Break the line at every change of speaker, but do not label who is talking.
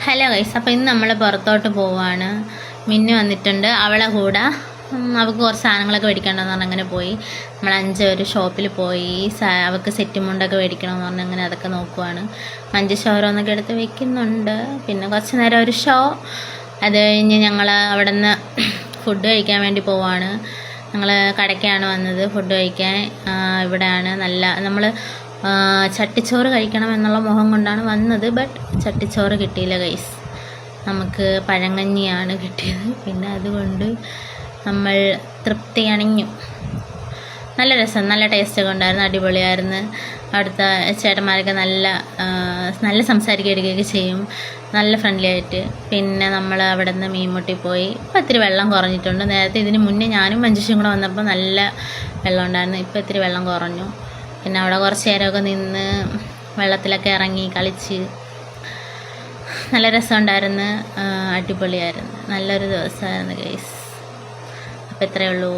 Hello guys, അപ്പോൾ ഇന്ന് നമ്മൾ പുറത്തോട്ട് പോവാണ്. മിന്നു വന്നിട്ടുണ്ട്. അവളെ കൂടെ അവൾക്ക് കുറച്ച് സാധനങ്ങളൊക്കെ മേടിക്കണമെന്ന് പറഞ്ഞ് അങ്ങനെ പോയി. നമ്മൾ 5 ഒരു ഷോപ്പിൽ പോയി. അവൾക്ക് സെറ്റ് മുണ്ടൊക്കെ മേടിക്കണമെന്ന് പറഞ്ഞ് അങ്ങനെ അതൊക്കെ നോക്കുവാണ്. 5 ഷോറോന്നൊക്കെ എടുത്ത് വെക്കുന്നുണ്ട്. പിന്നെ കുറച്ച് നേരം ഒരു ഷോ. അത് കഴിഞ്ഞ് ഞങ്ങൾ അവിടെ നിന്ന് ഫുഡ് കഴിക്കാൻ വേണ്ടി പോവാണ്. ഞങ്ങൾ കടയ്ക്കാണ് വന്നത് ഫുഡ് കഴിക്കാൻ. ഇവിടെയാണ് നല്ല നമ്മൾ ചട്ടിച്ചോറ് കഴിക്കണം എന്നുള്ള മോഹം കൊണ്ടാണ് വന്നത്. ബട്ട് ചട്ടിച്ചോറ് കിട്ടിയില്ല ഗൈസ്, നമുക്ക് പഴങ്കഞ്ഞിയാണ് കിട്ടിയത്. പിന്നെ അതുകൊണ്ട് നമ്മൾ തൃപ്തി അണിഞ്ഞു. നല്ല രസം, നല്ല ടേസ്റ്റൊക്കെ ഉണ്ടായിരുന്നു, അടിപൊളിയായിരുന്നു. അവിടുത്തെ ചേട്ടന്മാരൊക്കെ നല്ല സംസാരിക്കുകയൊക്കെ ചെയ്യും, നല്ല ഫ്രണ്ട്ലി ആയിട്ട്. പിന്നെ നമ്മൾ അവിടെ നിന്ന് മീൻമുട്ടി പോയി. ഇപ്പോൾ ഇത്തിരി വെള്ളം കുറഞ്ഞിട്ടുണ്ട്. നേരത്തെ ഇതിന് മുന്നേ ഞാനും മഞ്ജുഷയും കൂടെ വന്നപ്പോൾ നല്ല വെള്ളം ഉണ്ടായിരുന്നു. ഇപ്പോൾ ഇത്തിരി വെള്ളം കുറഞ്ഞു. പിന്നെ അവിടെ കുറച്ച് നേരമൊക്കെ നിന്ന് വെള്ളത്തിലൊക്കെ ഇറങ്ങി കളിച്ച് നല്ല രസമുണ്ടായിരുന്നു, അടിപൊളിയായിരുന്നു. നല്ലൊരു ദിവസമായിരുന്നു ഗൈസ്. അപ്പോൾ ഇത്രയേ ഉള്ളൂ.